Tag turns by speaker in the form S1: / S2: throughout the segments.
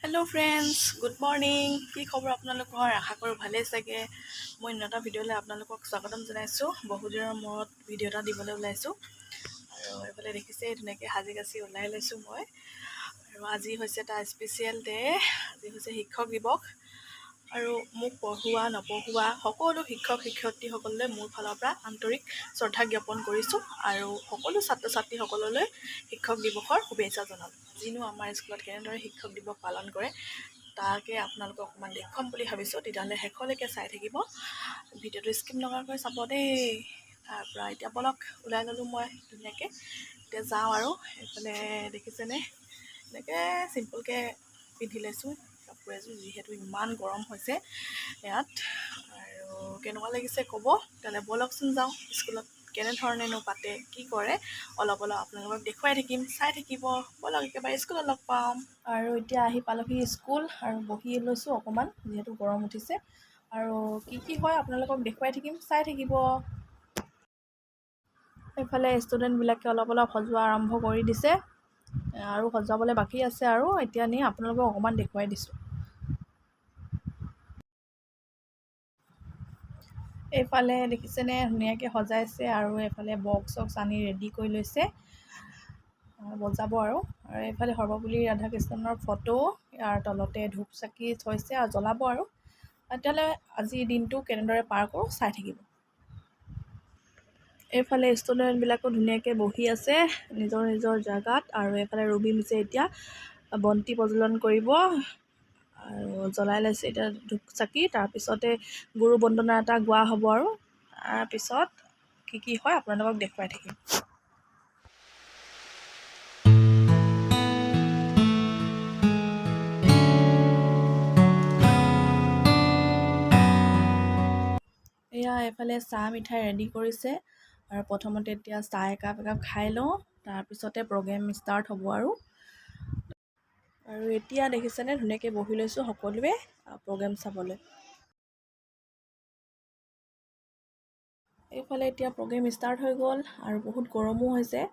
S1: Hello friends good morning কি খবৰ আপোনালোকৰ আশা কৰো ভালে চাগে মই নটা ভিডিঅ'লৈ আপোনালোকক স্বাগতম জনাইছো বহুদিনৰ মূৰত ভিডিঅ' এটা দিবলৈ ওলাইছো আৰু এফালে দেখিছে ধুনীয়াকৈ হাজি কাচি ওলাই লৈছো মই আৰু আজি হৈছে এটা স্পেচিয়েল ডে আজি হৈছে শিক্ষক দিৱস আৰু মোক পঢ়ুৱা নপঢ়ুৱা সকলো শিক্ষক শিক্ষয়িত্ৰীসকললৈ মোৰ ফালৰ পৰা আন্তৰিক শ্ৰদ্ধা জ্ঞাপন কৰিছো আৰু সকলো ছাত্ৰ ছাত্ৰীসকললৈ শিক্ষক দিৱসৰ শুভেচ্ছা জনালো যিনো আমাৰ স্কুলত কেনেদৰে শিক্ষক দিৱস পালন কৰে তাকে আপোনালোকক অকণমান দেখুৱাম বুলি ভাবিছোঁ তেতিয়াহ'লে শেষলৈকে চাই থাকিব ভিডিঅ'টো স্কিপ নকৰাকৈ চাব দেই তাৰপৰা এতিয়া বলক ওলাই ল'লোঁ মই ধুনীয়াকৈ এতিয়া যাওঁ আৰু এইফালে দেখিছেনে এনেকৈ চিম্পলকৈ পিন্ধি লৈছোঁ কাপোৰ এযোৰ যিহেতু ইমান গৰম হৈছে ইয়াত আৰু কেনেকুৱা লাগিছে ক'ব তেতিয়াহ'লে বলকচোন যাওঁ স্কুলত কেনেধৰণেনো পাতে কি কৰে অলপ আপোনালোকক দেখুৱাই থাকিম চাই থাকিব বলক একেবাৰে স্কুলত লগ পাম আৰু এতিয়া আহি পালোহি স্কুল আৰু বহি লৈছোঁ অকণমান যিহেতু গৰম উঠিছে আৰু কি হয় আপোনালোকক দেখুৱাই থাকিম চাই থাকিব এইফালে ষ্টুডেণ্টবিলাকে অলপ সজোৱা আৰম্ভ কৰি দিছে আৰু সজাবলৈ বাকী আছে আৰু এতিয়া নি আপোনালোকক অকণমান দেখুৱাই দিছোঁ এইফালে দেখিছেনে ধুনীয়াকৈ সজাইছে আৰু এইফালে বক্স আনি ৰেডি কৰি লৈছে বজাব আৰু এইফালে সৰ্বপল্লী ৰাধাকৃষ্ণনৰ ফটো ইয়াৰ তলতে ধূপ চাকি থৈছে আৰু জ্বলাব আৰু তেতিয়াহ'লে আজিৰ দিনটো কেনেদৰে পাৰ কৰোঁ চাই থাকিব এইফালে ষ্টুডেণ্টবিলাকো ধুনীয়াকৈ বহি আছে নিজৰ নিজৰ জেগাত আৰু এইফালে ৰুবি মিছে এতিয়া বন্তি প্ৰজ্বলন কৰিব আৰু জ্বলাই লৈছে এতিয়া ধূপ চাকি তাৰপিছতে গুৰু বন্দনা এটা গোৱা হ'ব আৰু তাৰপিছত কি হয় আপোনালোকক দেখুৱাই থাকিম এয়া এইফালে চাহ মিঠাই ৰেডি কৰিছে আৰু প্ৰথমতে এতিয়া চাহ একাপ খাই লওঁ তাৰপিছতে প্ৰগ্ৰেম ষ্টাৰ্ট হ'ব আৰু এতিয়া দেখিছেনে ধুনীয়াকৈ বহি লৈছোঁ সকলোৱে প্ৰগ্ৰেম চাবলৈ এইফালে এতিয়া প্ৰগ্ৰেম ষ্টাৰ্ট হৈ গ'ল আৰু বহুত গৰমো হৈছে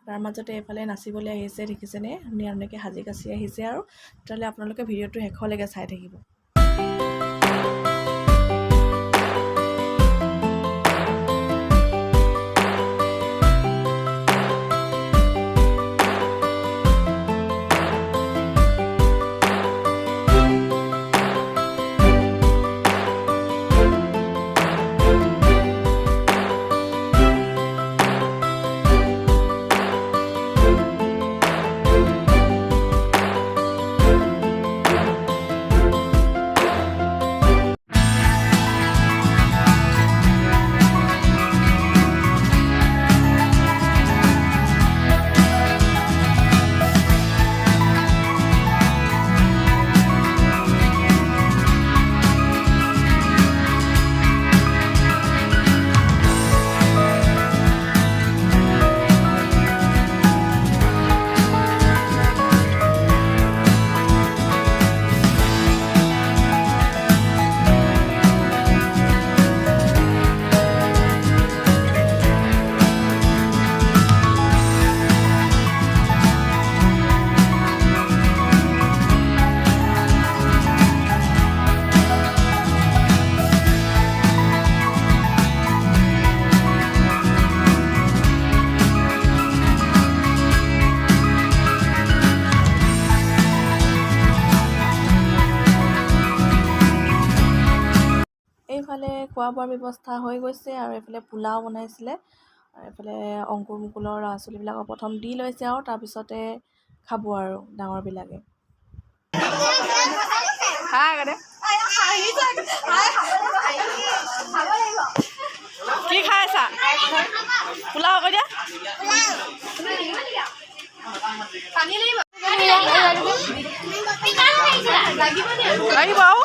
S1: তাৰ মাজতে এইফালে নাচিবলৈ আহিছে দেখিছেনে ধুনীয়াকৈ সাজি কাচি আহিছে আৰু তেতিয়াহ'লে আপোনালোকে ভিডিঅ'টো শেষলৈকে চাই থাকিব এইফালে খোৱা বোৱাৰ ব্যৱস্থা হৈ গৈছে আৰু এইফালে পোলাও বনাইছিলে আৰু এইফালে অংকুৰ মুকুলৰ ল'ৰা ছোৱালীবিলাকক প্ৰথম দি লৈছে আৰু তাৰপিছতে খাব আৰু ডাঙৰবিলাকে কি খাই আছা পোলাও আকৌ দিয়া লাগিব আৰু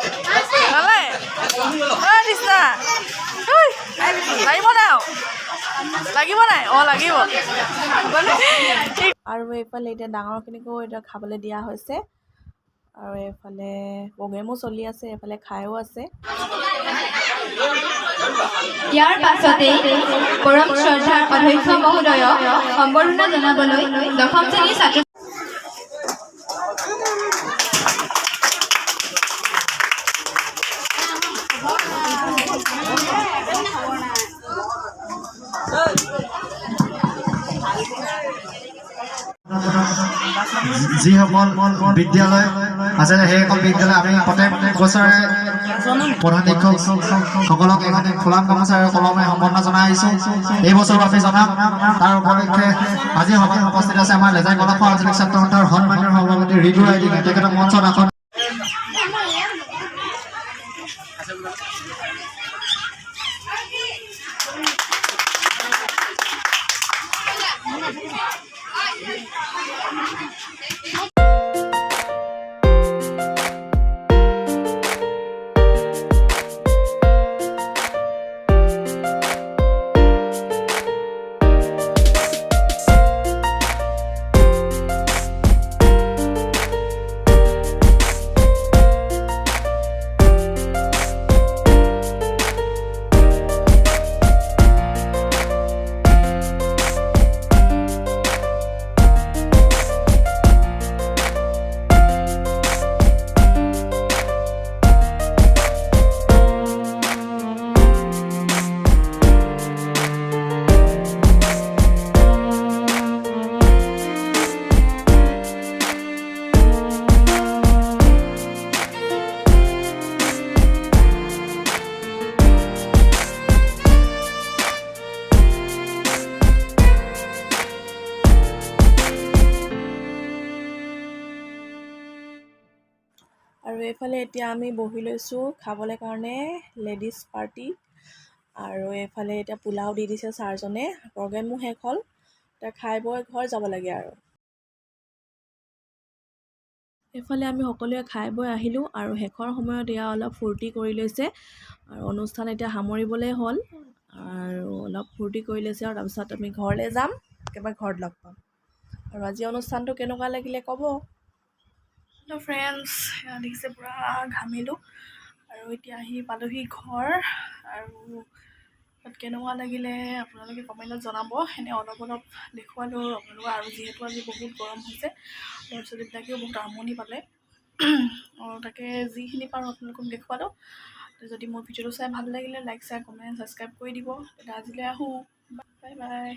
S1: তৃষ্ণা লাগিব নাই লাগিব নাই অঁ লাগিব আৰু এইফালে এতিয়া ডাঙৰখিনিকো এতিয়া খাবলৈ দিয়া হৈছে আৰু এইফালে প্ৰগ্ৰেমো চলি আছে এইফালে খায়ো আছে
S2: ইয়াৰ পাছতে পৰম শ্ৰদ্ধাৰ অধ্যক্ষ মহোদয়ক সম্বৰ্ধনা জনাবলৈ দশম শ্ৰেণীৰ ছাত্ৰ
S3: যিসকল বিদ্যালয় আছে সেইসকল বিদ্যালয় আমি প্ৰত্যেক বছৰে প্ৰধান শিক্ষকসকলক এখন ফুলাম গামোচা আৰু কলমে সম্বৰ্ধনা জনাই আহিছোঁ। এই বছৰো আমি জনাম। তাৰ উপলক্ষে আজি সকলো উপস্থিত আছে আমাৰ লেজাই কলা আঞ্চলিক ছাত্ৰ সন্থাৰ সন্মানীয় সভাপতি ঋতু ৰাইডিঙে তেখেতক মঞ্চত আসন
S1: আৰু এইফালে এতিয়া আমি বহি লৈছোঁ খাবলৈ কাৰণে লেডিজ পাৰ্টি। আৰু এইফালে এতিয়া পোলাও দি দিছে ছাৰজনে। প্ৰগ্ৰেমো শেষ হ'ল, এতিয়া খাই বৈ ঘৰ যাব লাগে আৰু। এইফালে আমি সকলোৱে খাই বৈ আহিলোঁ আৰু শেষৰ সময়ত এয়া অলপ ফূৰ্তি কৰি লৈছে আৰু অনুষ্ঠান এতিয়া সামৰিবলৈ হ'ল আৰু অলপ ফূৰ্তি কৰি লৈছে আৰু তাৰপিছত আমি ঘৰলৈ যাম, একেবাৰে ঘৰত লগ পাম। আৰু আজি অনুষ্ঠানটো কেনেকুৱা লাগিলে ক'ব। হেল্ল' ফ্ৰেণ্ডছ, দেখিছে পূৰা ঘামিলোঁ আৰু এতিয়া আহি পালোহি ঘৰ। আৰু তাত কেনেকুৱা লাগিলে আপোনালোকে কমেণ্টত জনাব। এনে অলপ দেখুৱালোঁ আপোনালোকক। আৰু যিহেতু আজি বহুত গৰম হৈছে, ল'ৰা ছোৱালীবিলাকেও বহুত আমনি পালে আৰু তাকে যিখিনি পাৰোঁ আপোনালোকক দেখুৱালোঁ। যদি মোৰ ভিডিঅ'টো চাই ভাল লাগিলে লাইক, শ্বেয়াৰ, কমেণ্ট, ছাবস্ক্ৰাইব কৰি দিব। তেতিয়া আজিলৈ আহোঁ, বাই বাই।